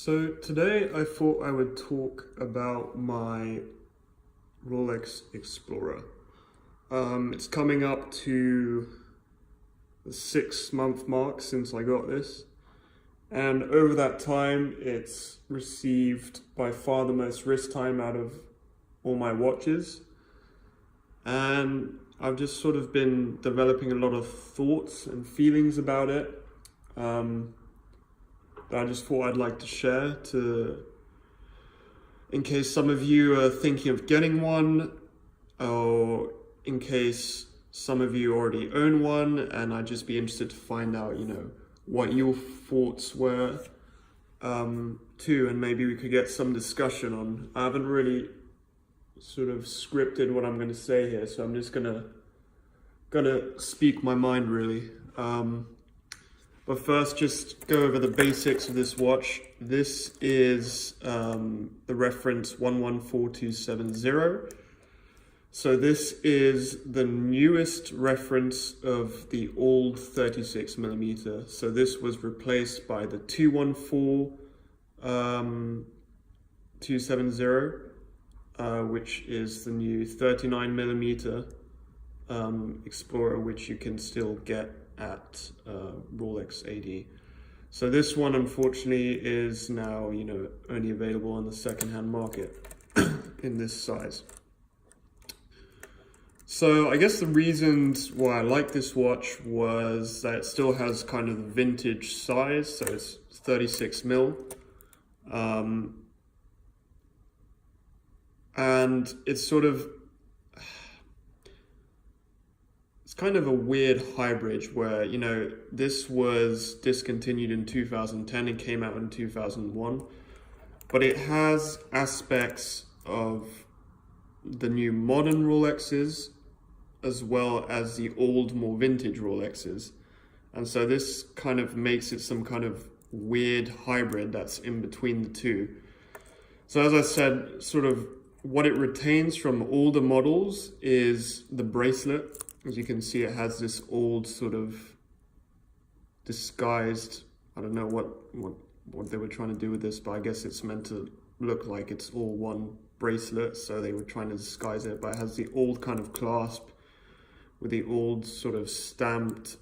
So today I thought I would talk about my Rolex Explorer. It's coming up to the 6-month mark since I got this. And over that time, it's received by far the most wrist time out of all my watches. And I've just sort of been developing a lot of thoughts and feelings about it. That I just thought I'd like to share in case some of you are thinking of getting one, or in case some of you already own one, and I'd just be interested to find out, what your thoughts were, too, and maybe we could get some discussion on. I haven't really sort of scripted what I'm going to say here, so I'm just gonna speak my mind really. But first, just go over the basics of this watch. This is the reference 114270. So this is the newest reference of the old 36mm. So this was replaced by the 214270, which is the new 39mm Explorer, which you can still get at Rolex AD. So this one unfortunately is now, only available on the second-hand market in this size. So I guess the reasons why I like this watch was that it still has kind of the vintage size, so it's 36mm. And it's sort of, it's kind of a weird hybrid where, this was discontinued in 2010 and came out in 2001, but it has aspects of the new modern Rolexes as well as the old, more vintage Rolexes. And so this kind of makes it some kind of weird hybrid that's in between the two. So as I said, sort of what it retains from older models is the bracelet. As you can see, it has this old sort of disguised, I don't know what they were trying to do with this, but I guess it's meant to look like it's all one bracelet, so they were trying to disguise it, but it has the old kind of clasp with the old sort of stamped,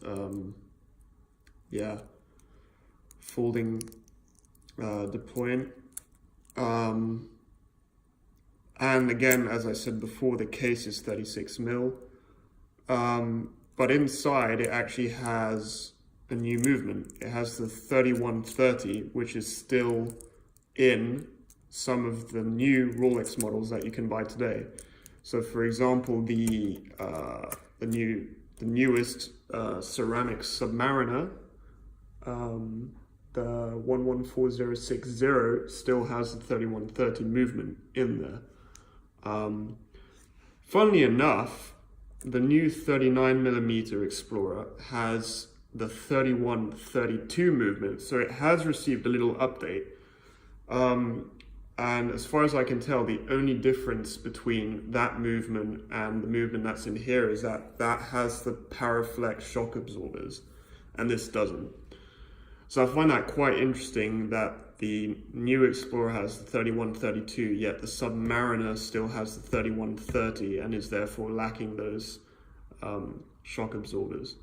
folding the point. And again, as I said before, the case is 36mm. But inside it actually has a new movement. It has the 3130, which is still in some of the new Rolex models that you can buy today. So for example, the newest ceramic Submariner, the 114060 still has the 3130 movement in there. Funnily enough, the new 39mm Explorer has the 3132 movement, so it has received a little update. And as far as I can tell, the only difference between that movement and the movement that's in here is that that has the Paraflex shock absorbers, and this doesn't. So I find that quite interesting that the new Explorer has the 3132, yet the Submariner still has the 3130 and is therefore lacking those shock absorbers.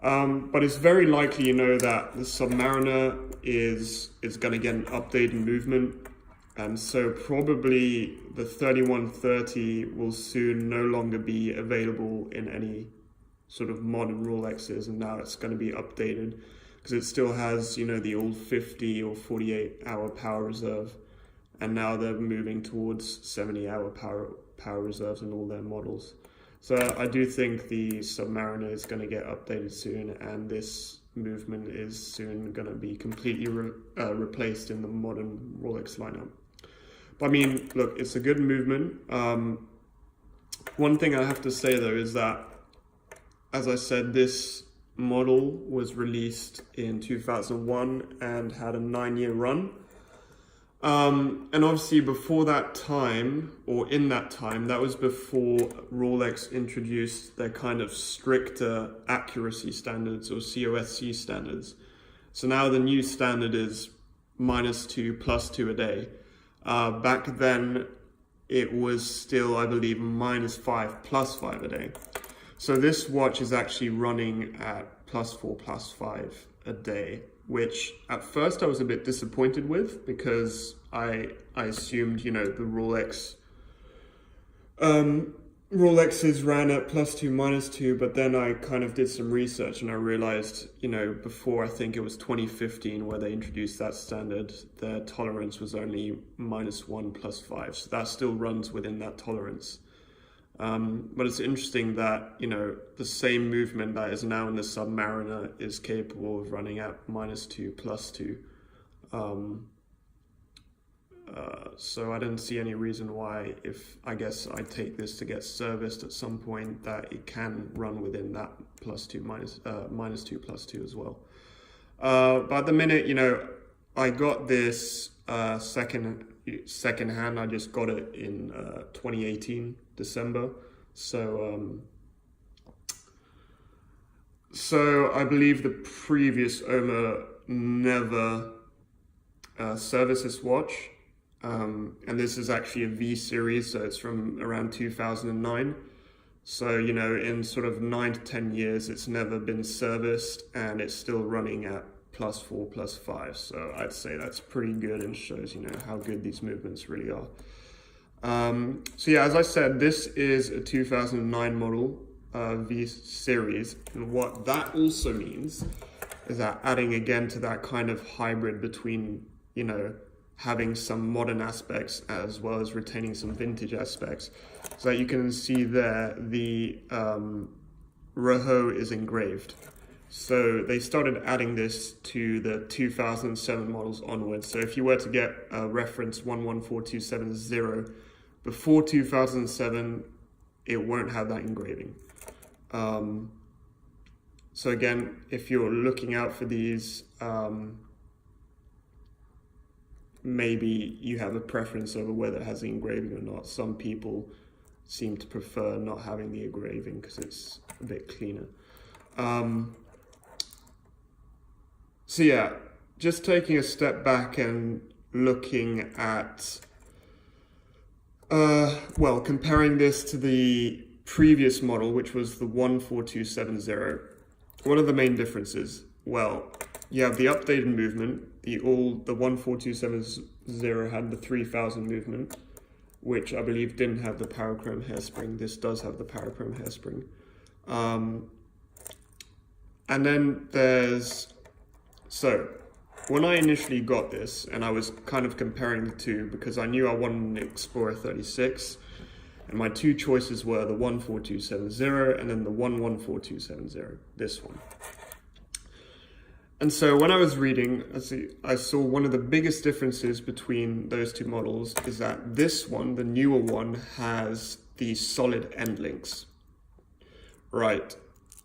But it's very likely, that the Submariner is going to get an updated movement, and so probably the 3130 will soon no longer be available in any sort of modern Rolexes, and now it's going to be updated because it still has, the old 50 or 48-hour power reserve, and now they're moving towards 70-hour power reserves in all their models. So I do think the Submariner is going to get updated soon, and this movement is soon going to be completely replaced in the modern Rolex lineup. But I mean, look, it's a good movement. One thing I have to say though is that, as I said, this model was released in 2001 and had a 9-year run. And obviously before that time, or in that time, that was before Rolex introduced their kind of stricter accuracy standards or COSC standards. So now the new standard is -2, +2 a day. Back then, it was still, I believe, -5, +5 a day. So this watch is actually running at +4, +5 a day, which at first I was a bit disappointed with, because I assumed, the Rolexes ran at +2, -2, but then I kind of did some research and I realized, before, I think it was 2015 where they introduced that standard, their tolerance was only -1, +5. So that still runs within that tolerance. But it's interesting that, the same movement that is now in the Submariner is capable of running at -2, +2. So I didn't see any reason why, if I guess I take this to get serviced at some point, that it can run within that +2, -2, +2 as well. But at the minute, I got this second hand. I just got it in 2018 December. So I believe the previous owner never serviced this watch. And this is actually a V series, so it's from around 2009. So, in sort of 9 to 10 years, it's never been serviced, and it's still running at +4, +5. So I'd say that's pretty good, and shows, how good these movements really are. So yeah, as I said, this is a 2009 model V series. And what that also means is that adding again to that kind of hybrid between, having some modern aspects as well as retaining some vintage aspects. So that you can see there, the Rojo is engraved. So they started adding this to the 2007 models onwards. So if you were to get a reference 114270 before 2007, it won't have that engraving. So again, if you're looking out for these, maybe you have a preference over whether it has the engraving or not. Some people seem to prefer not having the engraving because it's a bit cleaner. So yeah, just taking a step back and looking at, comparing this to the previous model, which was the 14270. What are the main differences? Well, you have the updated movement. The 14270 had the 3000 movement, which I believe didn't have the Parachrome hairspring. This does have the Parachrome hairspring. And then when I initially got this, and I was kind of comparing the two because I knew I wanted an Explorer 36, and my two choices were the 14270 and then the 14270, this one. And so when I was reading, I saw one of the biggest differences between those two models is that this one, the newer one, has these solid end links. Right.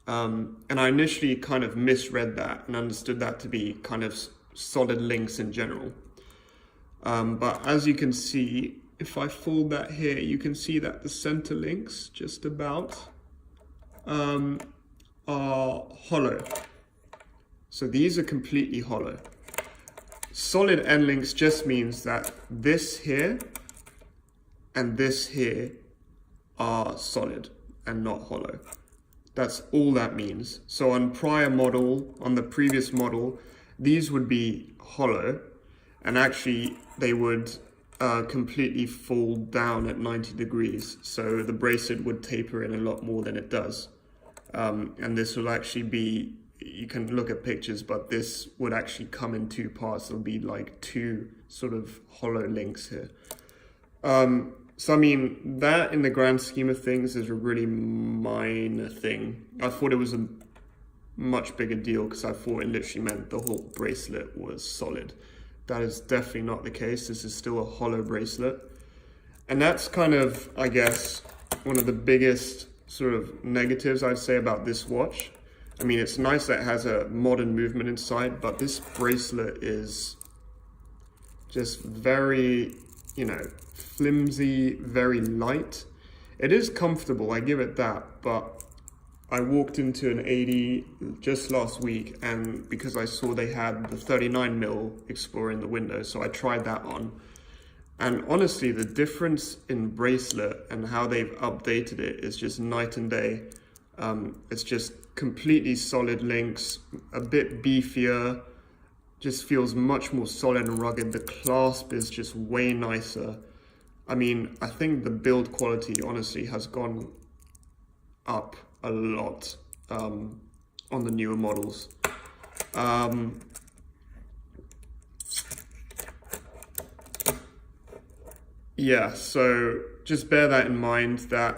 And I initially kind of misread that and understood that to be kind of solid links in general. But as you can see, if I fold that here, you can see that the center links just about are hollow. So these are completely hollow. Solid end links just means that this here and this here are solid and not hollow. That's all that means. So on the previous model, these would be hollow, and actually they would completely fold down at 90 degrees. So the bracelet would taper in a lot more than it does. And this will actually be, you can look at pictures, but this would actually come in two parts. There'll be like two sort of hollow links here. So I mean, that in the grand scheme of things is a really minor thing. I thought it was a much bigger deal because I thought it literally meant the whole bracelet was solid. That is definitely not the case. This is still a hollow bracelet. And that's kind of, I guess, one of the biggest sort of negatives I'd say about this watch. I mean, it's nice that it has a modern movement inside, but this bracelet is just very, flimsy, very light. It is comfortable, I give it that, but I walked into an 80 just last week, and because I saw they had the 39mm Explorer in the window, so I tried that on. And honestly, the difference in bracelet and how they've updated it is just night and day. It's just completely solid links, a bit beefier, just feels much more solid and rugged. The clasp is just way nicer. I mean, I think the build quality honestly has gone up a lot on the newer models. Yeah, so just bear that in mind. That,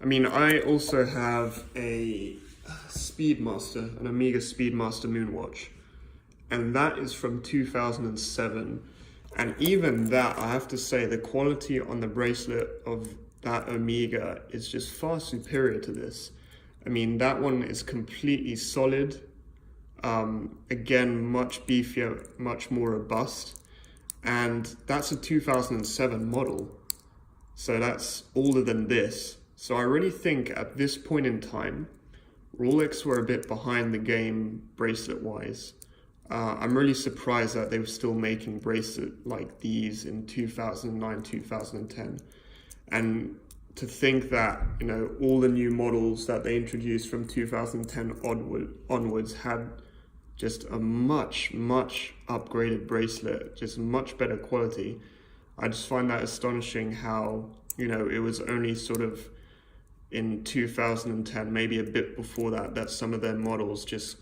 I mean, I also have a Speedmaster, an Omega Speedmaster Moonwatch, and that is from 2007. And even that, I have to say, the quality on the bracelet of that Omega is just far superior to this. I mean, that one is completely solid. Again, much beefier, much more robust. And that's a 2007 model. So that's older than this. So I really think at this point in time, Rolex were a bit behind the game bracelet-wise. I'm really surprised that they were still making bracelets like these in 2009, 2010. And to think that, you know, all the new models that they introduced from 2010 onwards had just a much upgraded bracelet, just much better quality. I just find that astonishing how, you know, it was only sort of in 2010, maybe a bit before that, that some of their models just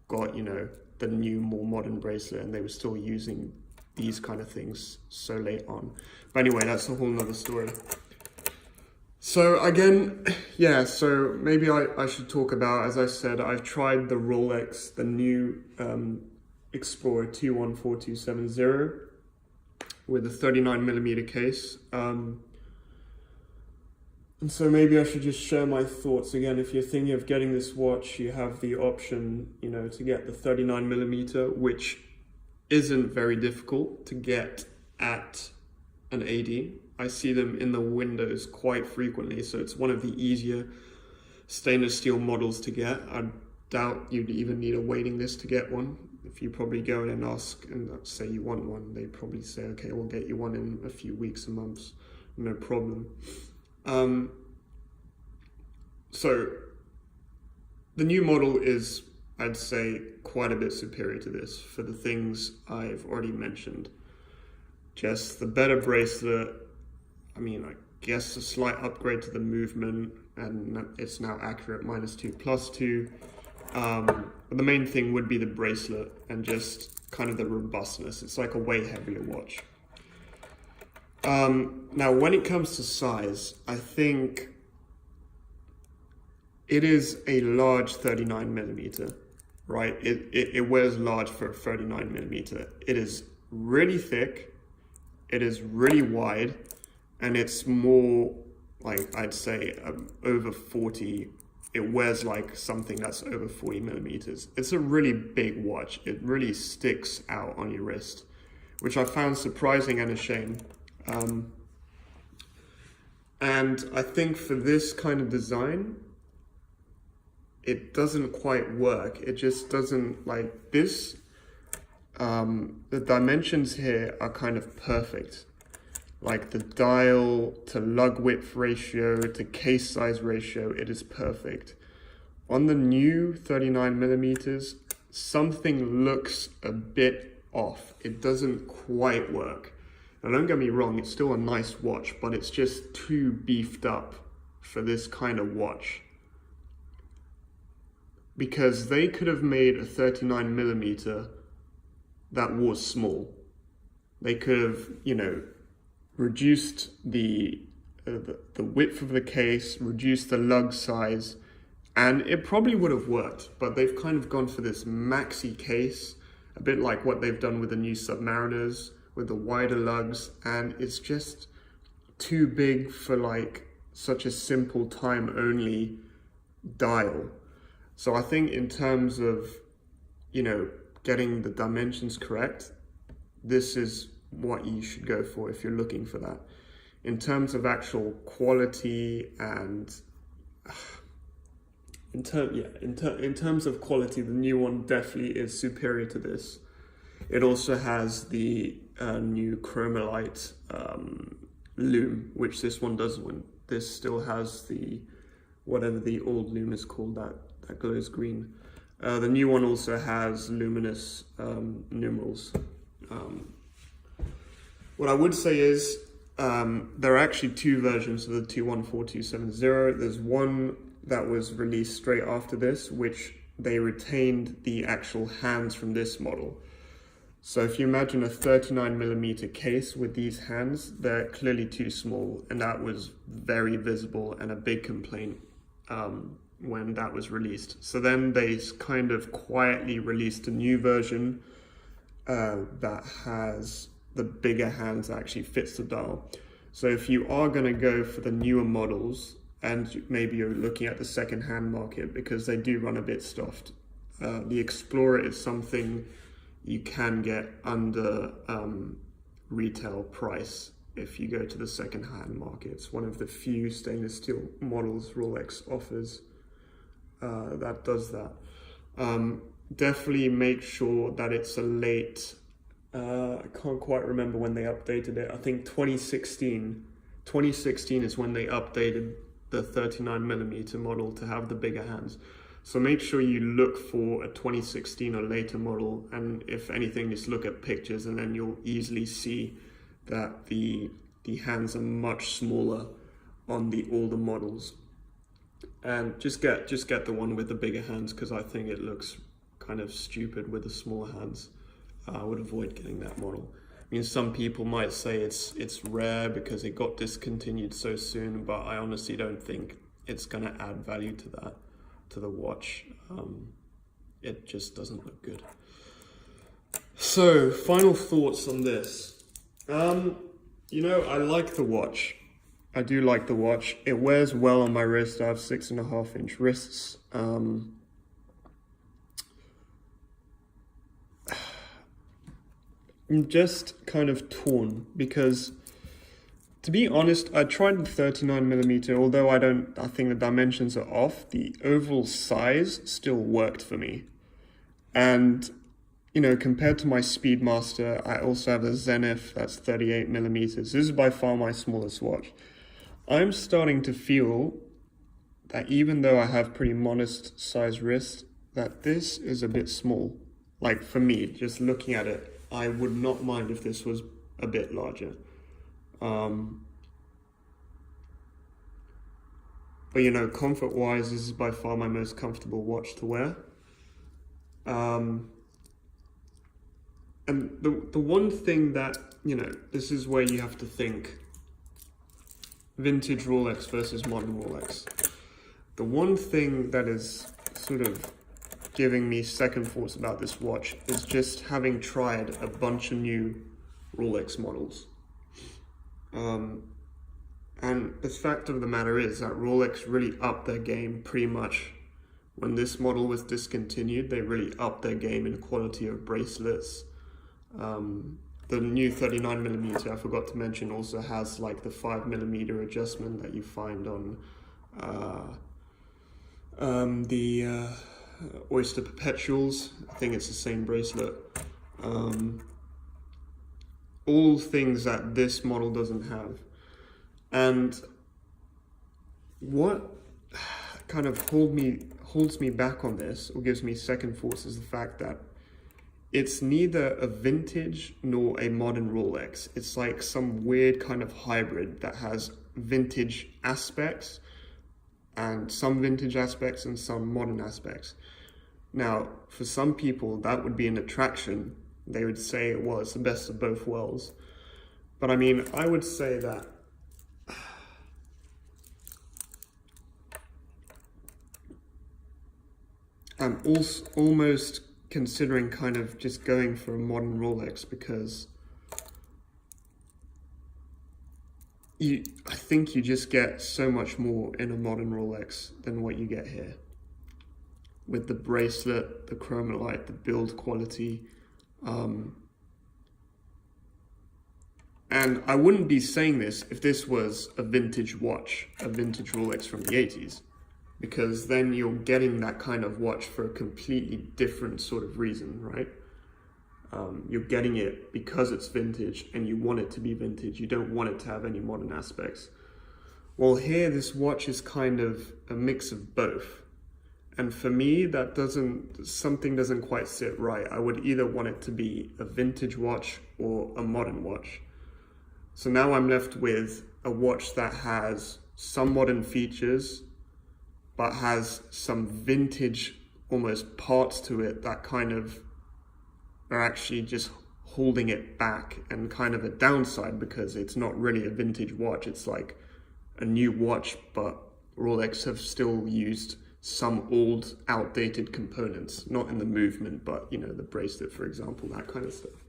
got, you know, the new, more modern bracelet, and they were still using these kind of things so late on. But anyway, that's a whole nother story. So again, yeah, so maybe I should talk about, as I said, I've tried the Rolex, the new Explorer 214270 with a 39mm case. And so maybe I should just share my thoughts. Again, if you're thinking of getting this watch, you have the option, you know, to get the 39mm, which isn't very difficult to get at an 80. I see them in the windows quite frequently, so it's one of the easier stainless steel models to get. I doubt you'd even need a waiting list to get one. If you probably go in and ask and say you want one, they probably say, okay, we'll get you one in a few weeks and months, no problem. So the new model is, I'd say, quite a bit superior to this for the things I've already mentioned. Just the better bracelet. I mean, I guess a slight upgrade to the movement, and it's now accurate -2 +2. But the main thing would be the bracelet and just kind of the robustness. It's like a way heavier watch. Now, when it comes to size, I think it is a large 39mm, right? It wears large for a 39mm. It is really thick, it is really wide, and it's more like, I'd say, over 40. It wears like something that's over 40mm. It's a really big watch. It really sticks out on your wrist, which I found surprising and a shame. And I think for this kind of design, it doesn't quite work. It just doesn't, like this, the dimensions here are kind of perfect. Like the dial to lug width ratio to case size ratio, it is perfect. On the new 39mm, something looks a bit off. It doesn't quite work. Now don't get me wrong, it's still a nice watch, but it's just too beefed up for this kind of watch. Because they could have made a 39mm that was small. They could have, you know, reduced the width of the case, reduced the lug size, and it probably would have worked. But they've kind of gone for this maxi case, a bit like what they've done with the new Submariners, with the wider lugs, and it's just too big for like such a simple time only dial. So I think in terms of, you know, getting the dimensions correct, this is what you should go for if you're looking for that. In terms of actual quality and in terms of quality, the new one definitely is superior to this. It also has the new chromalite lume, which this one doesn't. This still has the whatever the old lume is called, that glows green. The new one also has luminous numerals. What I would say is there are actually two versions of the 214270. There's one that was released straight after this, which they retained the actual hands from this model. So if you imagine a 39mm case with these hands, they're clearly too small, and that was very visible and a big complaint when that was released. So then they kind of quietly released a new version that has the bigger hands that actually fits the dial. So if you are going to go for the newer models, and maybe you're looking at the second-hand market, because they do run a bit stuffed, the Explorer is something you can get under retail price if you go to the second-hand market. It's one of the few stainless steel models Rolex offers that does that. Definitely make sure that it's a late, I can't quite remember when they updated it. I think 2016 is when they updated the 39mm model to have the bigger hands. So make sure you look for a 2016 or later model, and if anything, just look at pictures, and then you'll easily see that the hands are much smaller on the older models. And just get the one with the bigger hands, because I think it looks kind of stupid with the smaller hands. I would avoid getting that model. I mean, some people might say it's rare because it got discontinued so soon, but I honestly don't think it's going to add value to that, to the watch. It just doesn't look good. So, final thoughts on this. You know, I like the watch. I do like the watch. It wears well on my wrist. I have 6.5-inch wrists. I'm just kind of torn because, to be honest, I tried the 39mm, although I think the dimensions are off. The overall size still worked for me. And, you know, compared to my Speedmaster, I also have a Zenith that's 38mm. This is by far my smallest watch. I'm starting to feel that even though I have pretty modest size wrists, that this is a bit small. Like, for me, just looking at it, I would not mind if this was a bit larger. But, you know, comfort-wise, this is by far my most comfortable watch to wear. And the one thing that, you know, this is where you have to think vintage Rolex versus modern Rolex. The one thing that is sort of giving me second thoughts about this watch is just having tried a bunch of new Rolex models. And the fact of the matter is that Rolex really upped their game pretty much. When this model was discontinued, they really upped their game in quality of bracelets. The new 39mm, I forgot to mention, also has like the 5mm adjustment that you find on the Oyster Perpetuals. I think it's the same bracelet. All things that this model doesn't have. And what kind of holds me back on this, or gives me second thoughts, is the fact that it's neither a vintage nor a modern Rolex. It's like some weird kind of hybrid that has vintage aspects, and some vintage aspects and some modern aspects. Now, for some people, that would be an attraction. They would say, well, it's the best of both worlds. But I mean, I would say that I'm also almost considering kind of just going for a modern Rolex, because I think you just get so much more in a modern Rolex than what you get here. With the bracelet, the chromalite, the build quality. And I wouldn't be saying this if this was a vintage watch, a vintage Rolex from the 80s. because then you're getting that kind of watch for a completely different sort of reason, right? You're getting it because it's vintage and you want it to be vintage. You don't want it to have any modern aspects. Well, here this watch is kind of a mix of both. And for me, something doesn't quite sit right. I would either want it to be a vintage watch or a modern watch. So now I'm left with a watch that has some modern features, but has some vintage almost parts to it that kind of are actually just holding it back, and kind of a downside because it's not really a vintage watch. It's like a new watch, but Rolex have still used some old outdated components, not in the movement, but you know, the bracelet, for example, that kind of stuff.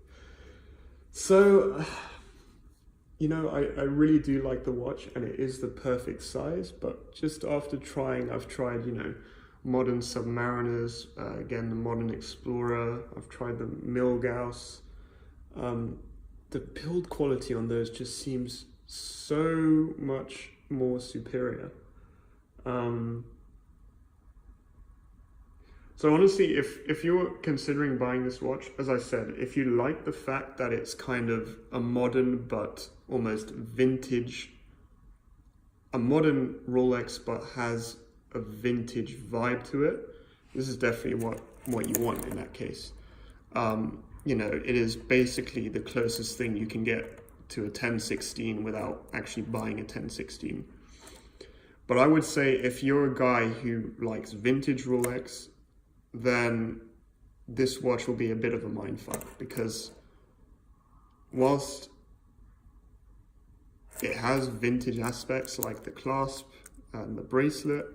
So, you know, I really do like the watch and it is the perfect size, but just after trying, I've tried, you know, modern Submariners, again, the modern Explorer, I've tried the Milgauss. The build quality on those just seems so much more superior. So honestly, if you're considering buying this watch, as I said, if you like the fact that it's kind of a modern but almost vintage, a modern Rolex but has a vintage vibe to it, this is definitely what you want in that case. You know, it is basically the closest thing you can get to a 1016 without actually buying a 1016. But I would say if you're a guy who likes vintage Rolex, then this watch will be a bit of a mindfuck, because whilst it has vintage aspects like the clasp and the bracelet,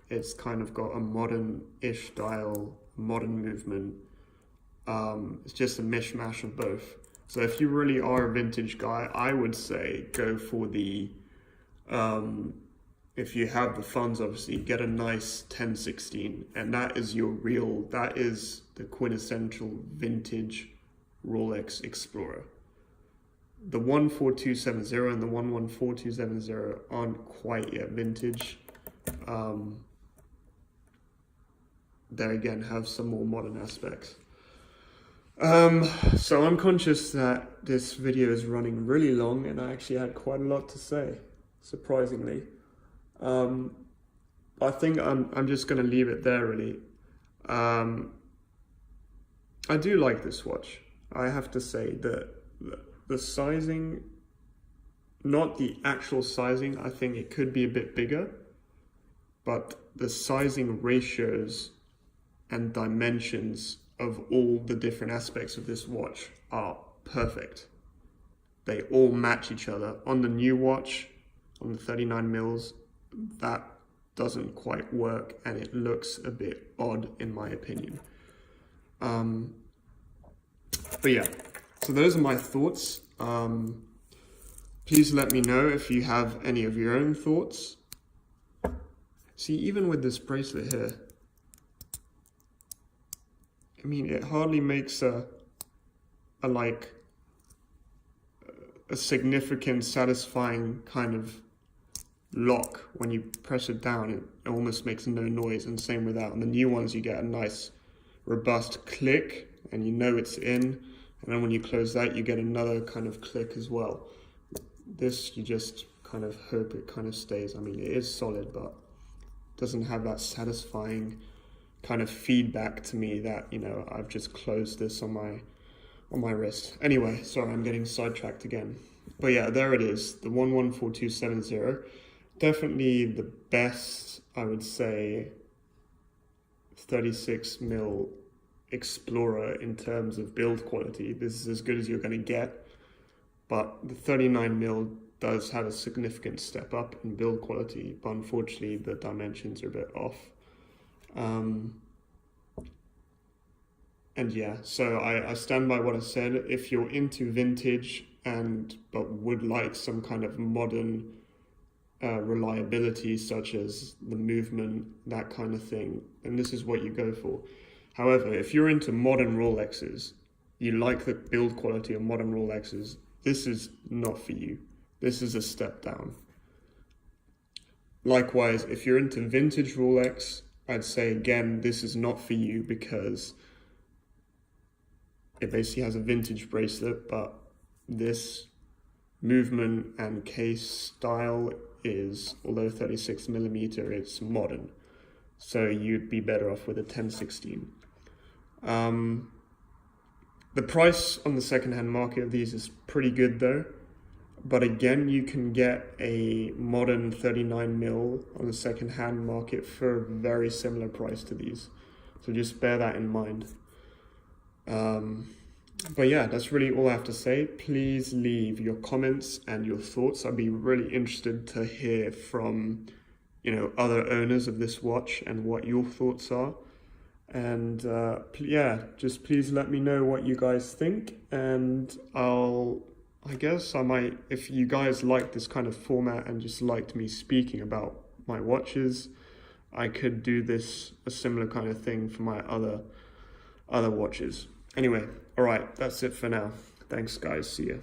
it's kind of got a modern-ish style, modern movement. It's just a mishmash of both. So if you really are a vintage guy, I would say go for the, if you have the funds, obviously, get a nice 1016. And that is that is the quintessential vintage Rolex Explorer. The 14270 and the 114270 aren't quite yet vintage. They again have some more modern aspects. So I'm conscious that this video is running really long and I actually had quite a lot to say, surprisingly. I think I'm just going to leave it there, really. I do like this watch. I have to say that the sizing, not the actual sizing, I think it could be a bit bigger, but the sizing ratios and dimensions of all the different aspects of this watch are perfect. They all match each other. On the new watch, on the 39 mils, that doesn't quite work and it looks a bit odd in my opinion. But yeah, so those are my thoughts. Please let me know if you have any of your own thoughts. See, even with this bracelet here, I mean, it hardly makes a significant, satisfying kind of lock. When you press it down, it almost makes no noise, and same with that. On the new ones, you get a nice robust click and you know it's in, and then when you close that, you get another kind of click as well. This, you just kind of hope it kind of stays. I mean, it is solid, but it doesn't have that satisfying kind of feedback to me that, you know, I've just closed this on my wrist. Anyway, sorry, I'm getting sidetracked again. But yeah, there it is, the 114270. Definitely the best, I would say, 36 mil Explorer in terms of build quality. This is as good as you're going to get, but the 39 mil does have a significant step up in build quality, but unfortunately the dimensions are a bit off. And yeah, so I stand by what I said. If you're into vintage but would like some kind of modern reliability, such as the movement, that kind of thing, then this is what you go for. However, if you're into modern Rolexes, you like the build quality of modern Rolexes, this is not for you. This is a step down. likewise, if you're into vintage Rolex, I'd say again, this is not for you because it basically has a vintage bracelet, but this movement and case style is, although 36mm, it's modern. So you'd be better off with a 1016. The price on the secondhand market of these is pretty good though. But again, you can get a modern 39mm on the secondhand market for a very similar price to these. So just bear that in mind. But yeah, that's really all I have to say. Please leave your comments and your thoughts. I'd be really interested to hear from, other owners of this watch and what your thoughts are. And yeah, just please let me know what you guys think, and I guess I might, if you guys like this kind of format and just liked me speaking about my watches, I could do a similar kind of thing for my other watches. Anyway, all right, that's it for now. Thanks guys, see ya.